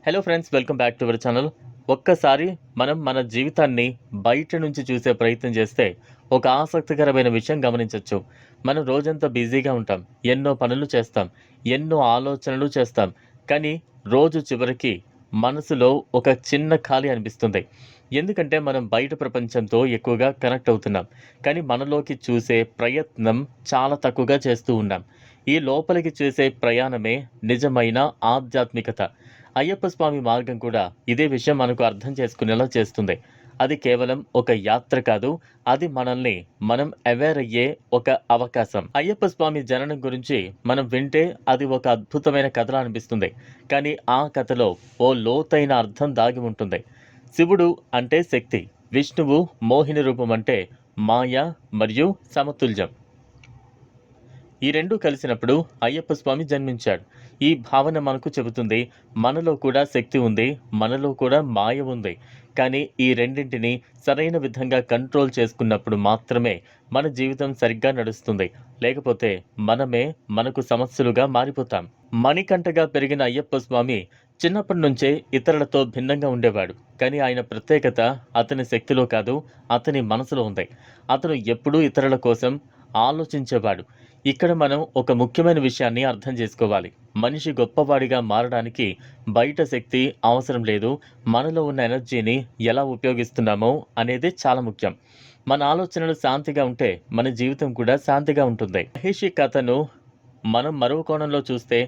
Hello friends, welcome back to our channel. ఒక్కసారి మనం మన జీవితాన్ని బయట నుంచి చూసే ప్రయత్నం చేస్తే ఒక ఆసక్తికరమైన విషయం గమనించవచ్చు. మనం రోజంతా బిజీగా ఉంటాం, ఎన్నో పనులు చేస్తాం, ఎన్నో ఆలోచనలు చేస్తాం. కానీ రోజు చివరికి మనసులో ఒక చిన్న ఖాళీ అనిపిస్తుంది. ఎందుకంటే మనం బయట ప్రపంచంతో ఎక్కువగా కనెక్ట్ అవుతున్నాం, కానీ మనలోకి చూసే ప్రయత్నం చాలా తక్కువగా చేస్తూ ఉన్నాం. ఈ లోపలికి చేసే ప్రయాణమే నిజమైన ఆధ్యాత్మికత. అయ్యప్ప స్వామి మార్గం కూడా ఇదే విషయం మనకు అర్థం చేసుకునేలా చేస్తుంది. అది కేవలం ఒక యాత్ర కాదు, అది మనల్ని మనం అవేర్ అయ్యే ఒక అవకాశం. అయ్యప్ప స్వామి జననం గురించి మనం వింటే అది ఒక అద్భుతమైన కథలా అనిపిస్తుంది. కానీ ఆ కథలో ఓ లోతైన అర్థం దాగి ఉంటుంది. శివుడు అంటే శక్తి, విష్ణువు మోహిని రూపం అంటే మాయ మరియు సమతుల్యం. ఈ రెండు కలిసినప్పుడు అయ్యప్ప స్వామి జన్మించాడు. ఈ భావన మనకు చెబుతుంది, మనలో కూడా శక్తి ఉంది, మనలో కూడా మాయ ఉంది. కానీ ఈ రెండింటిని సరైన విధంగా కంట్రోల్ చేసుకున్నప్పుడు మాత్రమే మన జీవితం సరిగ్గా నడుస్తుంది. లేకపోతే మనమే మనకు సమస్యలుగా మారిపోతాం. మణికంఠగా పెరిగిన అయ్యప్ప స్వామి చిన్నప్పటి నుంచే ఇతరులతో భిన్నంగా ఉండేవాడు. కానీ ఆయన ప్రత్యేకత అతని శక్తిలో కాదు, అతని మనసులో ఉంది. అతను ఎప్పుడూ ఇతరుల కోసం ఆలోచించేవాడు. ఇక్కడ మనం ఒక ముఖ్యమైన విషయాన్ని అర్థం చేసుకోవాలి. మనిషి గొప్పవాడిగా మారడానికి బయట శక్తి అవసరం లేదు. మనలో ఉన్న ఎనర్జీని ఎలా ఉపయోగిస్తున్నామో అనేది చాలా ముఖ్యం. మన ఆలోచనలు శాంతిగా ఉంటే మన జీవితం కూడా శాంతిగా ఉంటుంది. మహేషి కథను మనం మరో కోణంలో చూస్తే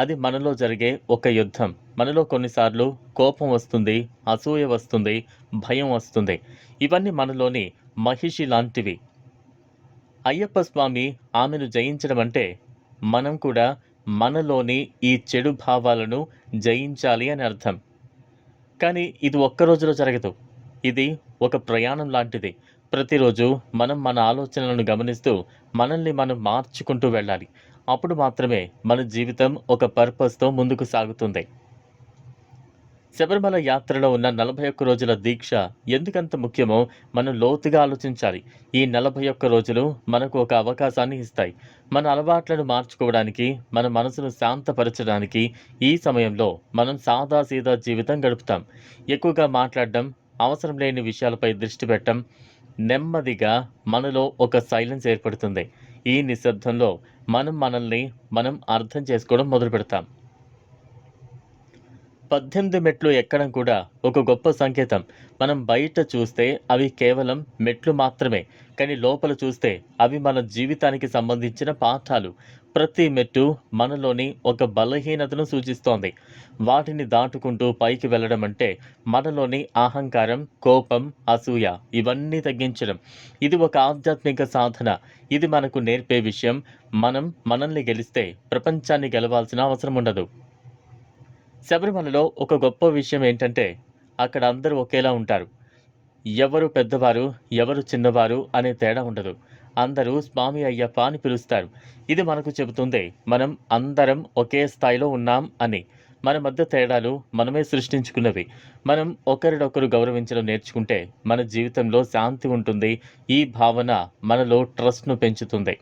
అది మనలో జరిగే ఒక యుద్ధం. మనలో కొన్నిసార్లు కోపం వస్తుంది, అసూయ వస్తుంది, భయం వస్తుంది. ఇవన్నీ మనలోని మహిషి లాంటివి. అయ్యప్ప స్వామి ఆమెను జయించడం అంటే మనం కూడా మనలోని ఈ చెడు భావాలను జయించాలి అని అర్థం. కానీ ఇది ఒక్క రోజులో జరగదు. ఇది ఒక ప్రయాణం లాంటిది. ప్రతిరోజు మనం మన ఆలోచనలను గమనిస్తూ మనల్ని మనం మార్చుకుంటూ వెళ్ళాలి. అప్పుడు మాత్రమే మన జీవితం ఒక పర్పస్తో ముందుకు సాగుతుంది. శబరిమల యాత్రలో ఉన్న 41 రోజుల దీక్ష ఎందుకంత ముఖ్యమో మనం లోతుగా ఆలోచించాలి. ఈ 41 రోజులు మనకు ఒక అవకాశాన్ని ఇస్తాయి. మన అలవాట్లను మార్చుకోవడానికి, మన మనసును శాంతపరచడానికి. ఈ సమయంలో మనం సాదాసీదా జీవితం గడుపుతాం. ఎక్కువగా మాట్లాడడం, అవసరం లేని విషయాలపై దృష్టి పెట్టడం. నెమ్మదిగా మనలో ఒక సైలెన్స్ ఏర్పడుతుంది. ఈ నిశ్శబ్దంలో మనల్ని మనం అర్థం చేసుకోవడం మొదలు పెడతాం. 18 మెట్లు ఎక్కడం కూడా ఒక గొప్ప సంకేతం. మనం బయట చూస్తే అవి కేవలం మెట్లు మాత్రమే, కానీ లోపల చూస్తే అవి మన జీవితానికి సంబంధించిన పాఠాలు. ప్రతి మెట్టు మనలోని ఒక బలహీనతను సూచిస్తోంది. వాటిని దాటుకుంటూ పైకి వెళ్ళడం అంటే మనలోని అహంకారం, కోపం, అసూయ ఇవన్నీ తగ్గించడం. ఇది ఒక ఆధ్యాత్మిక సాధన. ఇది మనకు నేర్పే విషయం, మనం మనల్ని గెలిస్తే ప్రపంచాన్ని గెలవాల్సిన అవసరం ఉండదు. శబరిమలలో ఒక గొప్ప విషయం ఏంటంటే అక్కడ అందరూ ఒకేలా ఉంటారు. ఎవరు పెద్దవారు, ఎవరు చిన్నవారు అనే తేడా ఉండదు. అందరూ స్వామి అయ్యప్ప అని పిలుస్తారు. ఇది మనకు చెబుతుంది మనం అందరం ఒకే స్థాయిలో ఉన్నాం అని. మన మధ్య తేడాలు మనమే సృష్టించుకున్నవి. మనం ఒకరినొకరు గౌరవించడం నేర్చుకుంటే మన జీవితంలో శాంతి ఉంటుంది. ఈ భావన మనలో ట్రస్ట్ను పెంచుతుంది.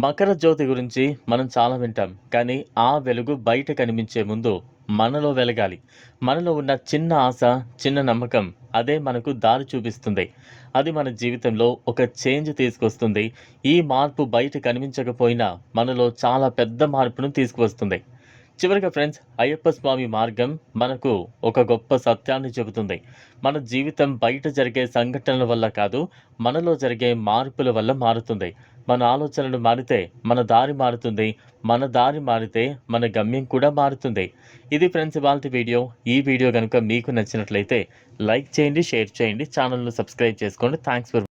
మకర జ్యోతి గురించి మనం చాలా వింటాం, కానీ ఆ వెలుగు బయట కనిపించే ముందు మనలో వెలగాలి. మనలో ఉన్న చిన్న ఆశ, చిన్న నమ్మకం అదే మనకు దారి చూపిస్తుంది. అది మన జీవితంలో ఒక చేంజ్ తీసుకొస్తుంది. ఈ మార్పు బయట కనిపించకపోయినా మనలో చాలా పెద్ద మార్పును తీసుకువస్తుంది. చివరిగా ఫ్రెండ్స్, అయ్యప్ప స్వామి మార్గం మనకు ఒక గొప్ప సత్యాన్ని చెబుతుంది. మన జీవితం బయట జరిగే సంఘటనల వల్ల కాదు, మనలో జరిగే మార్పుల వల్ల మారుతుంది. మన ఆలోచనలు మారితే మన దారి మారుతుంది. మన దారి మారితే మన గమ్యం కూడా మారుతుంది. ఇది ఫ్రెండ్స్ ఇవాల్టి వీడియో. ఈ వీడియో కనుక మీకు నచ్చినట్లయితే లైక్ చేయండి, షేర్ చేయండి, ఛానల్ను సబ్స్క్రైబ్ చేసుకోండి. Thanks for